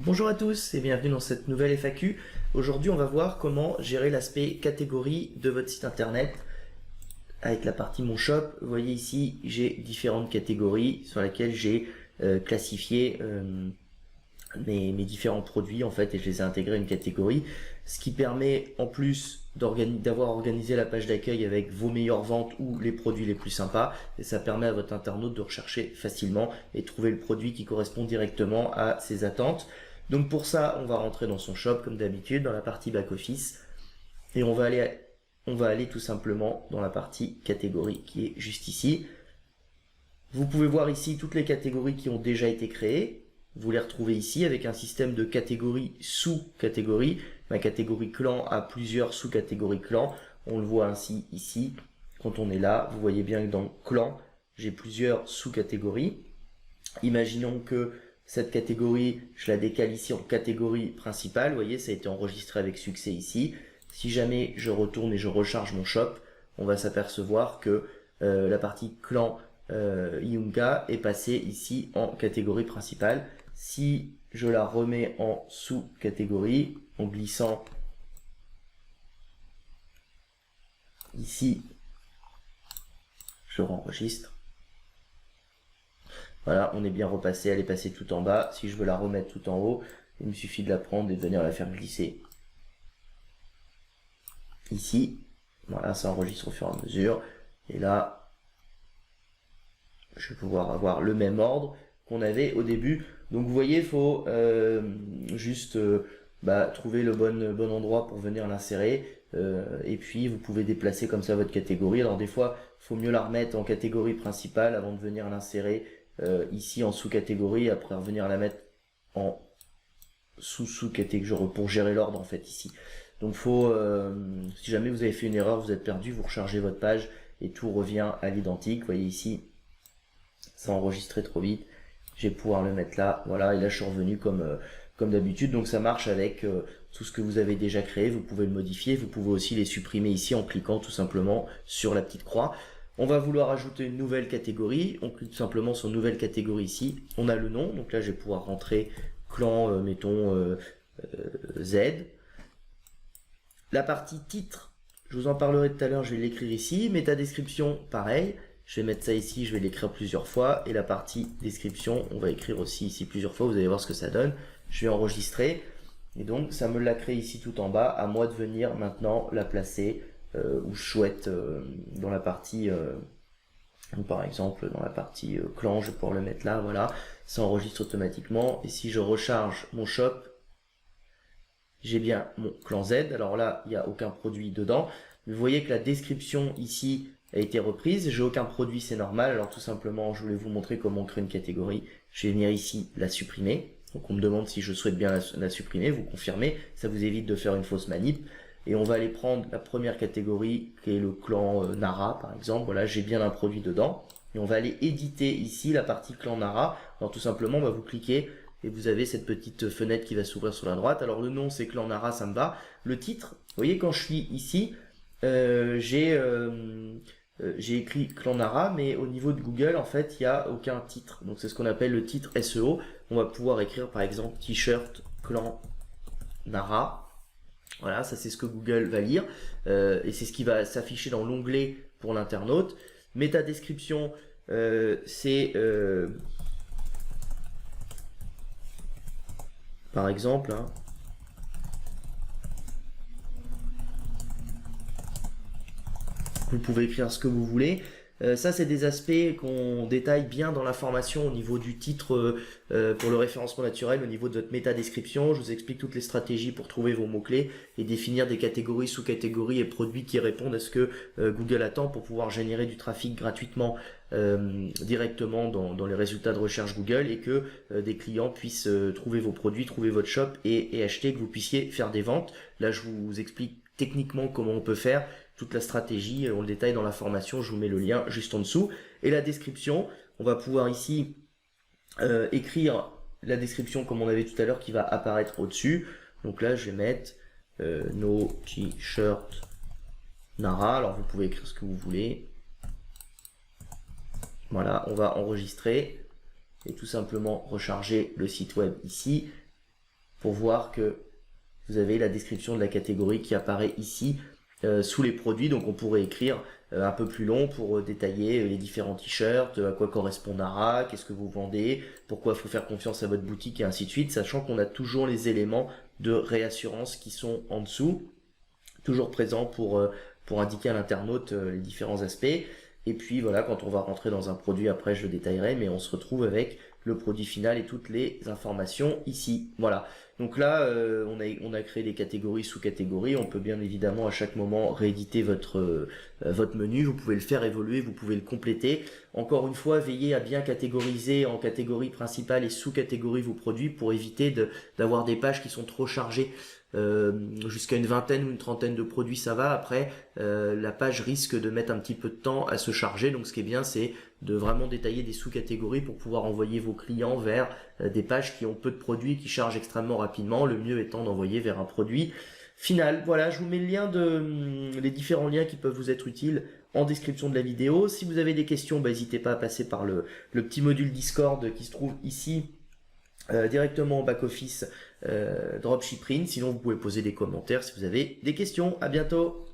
Bonjour à tous et bienvenue dans cette nouvelle FAQ. Aujourd'hui, on va voir comment gérer l'aspect catégorie de votre site internet avec la partie Mon Shop. Vous voyez ici, j'ai différentes catégories sur lesquelles j'ai classifié mes différents produits en fait et je les ai intégrés à une catégorie, ce qui permet en plus d'avoir organisé la page d'accueil avec vos meilleures ventes ou les produits les plus sympas, et ça permet à votre internaute de rechercher facilement et trouver le produit qui correspond directement à ses attentes. Donc pour ça, on va rentrer dans son shop comme d'habitude dans la partie back office et on va aller tout simplement dans la partie catégorie qui est juste ici. Vous pouvez voir ici toutes les catégories qui ont déjà été créées. Vous les retrouvez ici avec un système de catégories sous-catégories. Ma catégorie clan a plusieurs sous-catégories clan. On le voit ainsi ici. Quand on est là, vous voyez bien que dans clan, j'ai plusieurs sous-catégories. Imaginons que cette catégorie, je la décale ici en catégorie principale. Vous voyez, ça a été enregistré avec succès ici. Si jamais je retourne et je recharge mon shop, on va s'apercevoir que la partie clan Iunga est passée ici en catégorie principale. Si je la remets en sous-catégorie, en glissant ici, je renregistre. Voilà, on est bien repassé, elle est passée tout en bas. Si je veux la remettre tout en haut, il me suffit de la prendre et de venir la faire glisser ici. Voilà, ça enregistre au fur et à mesure. Et là, je vais pouvoir avoir le même ordre qu'on avait au début. Donc vous voyez, il faut juste trouver le bon endroit pour venir l'insérer. Et puis vous pouvez déplacer comme ça votre catégorie. Alors des fois, il faut mieux la remettre en catégorie principale avant de venir l'insérer ici en sous-catégorie. Après revenir la mettre en sous-catégorie pour gérer l'ordre en fait ici. Donc si jamais vous avez fait une erreur, vous êtes perdu, vous rechargez votre page et tout revient à l'identique. Vous voyez ici, ça a enregistré trop vite. Je vais pouvoir le mettre là, voilà, et là je suis revenu comme d'habitude. Donc ça marche avec tout ce que vous avez déjà créé, vous pouvez le modifier, vous pouvez aussi les supprimer ici en cliquant tout simplement sur la petite croix. On va vouloir ajouter une nouvelle catégorie, on clique tout simplement sur nouvelle catégorie ici, on a le nom, donc là je vais pouvoir rentrer clan, mettons Z. La partie titre, je vous en parlerai tout à l'heure, je vais l'écrire ici, méta description, pareil. Je vais mettre ça ici, je vais l'écrire plusieurs fois. Et la partie description, on va écrire aussi ici plusieurs fois. Vous allez voir ce que ça donne. Je vais enregistrer. Et donc, ça me l'a créé ici tout en bas. À moi de venir maintenant la placer où je souhaite dans la partie, par exemple, dans la partie clan, je vais pouvoir le mettre là. Voilà, ça enregistre automatiquement. Et si je recharge mon shop, j'ai bien mon clan Z. Alors là, il n'y a aucun produit dedans. Vous voyez que la description ici a été reprise. J'ai aucun produit, c'est normal. Alors tout simplement, je voulais vous montrer comment on crée une catégorie. Je vais venir ici la supprimer. Donc on me demande si je souhaite bien la supprimer. Vous confirmez. Ça vous évite de faire une fausse manip. Et on va aller prendre la première catégorie qui est le clan Nara par exemple. Voilà, j'ai bien un produit dedans. Et on va aller éditer ici la partie clan Nara. Alors tout simplement, vous cliquez et vous avez cette petite fenêtre qui va s'ouvrir sur la droite. Alors le nom c'est clan Nara, ça me va. Le titre, vous voyez quand je suis ici, j'ai écrit clan Nara, mais au niveau de Google, en fait, il n'y a aucun titre. Donc c'est ce qu'on appelle le titre SEO. On va pouvoir écrire par exemple t-shirt clan Nara. Voilà, ça c'est ce que Google va lire. Et c'est ce qui va s'afficher dans l'onglet pour l'internaute. Méta description, c'est par exemple, hein, vous pouvez écrire ce que vous voulez. Ça, c'est des aspects qu'on détaille bien dans la formation au niveau du titre pour le référencement naturel, au niveau de votre méta-description. Je vous explique toutes les stratégies pour trouver vos mots-clés et définir des catégories, sous-catégories et produits qui répondent à ce que Google attend pour pouvoir générer du trafic gratuitement directement dans les résultats de recherche Google et que des clients puissent trouver vos produits, trouver votre shop et acheter, que vous puissiez faire des ventes. Là, je vous explique techniquement comment on peut faire. Toute la stratégie, on le détaille dans la formation, je vous mets le lien juste en dessous. Et la description, on va pouvoir ici écrire la description comme on avait tout à l'heure qui va apparaître au-dessus. Donc là, je vais mettre nos t-shirts Nara. Alors vous pouvez écrire ce que vous voulez. Voilà, on va enregistrer et tout simplement recharger le site web ici. pour voir que vous avez la description de la catégorie qui apparaît ici sous les produits. Donc on pourrait écrire un peu plus long pour détailler les différents t-shirts, à quoi correspond Nara, qu'est-ce que vous vendez, pourquoi il faut faire confiance à votre boutique et ainsi de suite, sachant qu'on a toujours les éléments de réassurance qui sont en dessous, toujours présents pour indiquer à l'internaute les différents aspects. Et puis voilà, quand on va rentrer dans un produit, après je le détaillerai, mais on se retrouve avec le produit final et toutes les informations ici. Voilà. Donc là, on a créé des catégories, sous-catégories. On peut bien évidemment à chaque moment rééditer votre menu. Vous pouvez le faire évoluer, vous pouvez le compléter. Encore une fois, veillez à bien catégoriser en catégorie principale et sous-catégorie vos produits pour éviter d'avoir des pages qui sont trop chargées. Jusqu'à une vingtaine ou une trentaine de produits, ça va. Après, la page risque de mettre un petit peu de temps à se charger. Donc ce qui est bien, c'est de vraiment détailler des sous-catégories pour pouvoir envoyer vos clients vers des pages qui ont peu de produits, qui chargent extrêmement rapidement. Le mieux étant d'envoyer vers un produit final. Voilà, je vous mets le lien les différents liens qui peuvent vous être utiles en description de la vidéo. Si vous avez des questions, n'hésitez pas à passer par le petit module Discord qui se trouve ici. Directement en back-office Dropshipping. Sinon, vous pouvez poser des commentaires si vous avez des questions. À bientôt.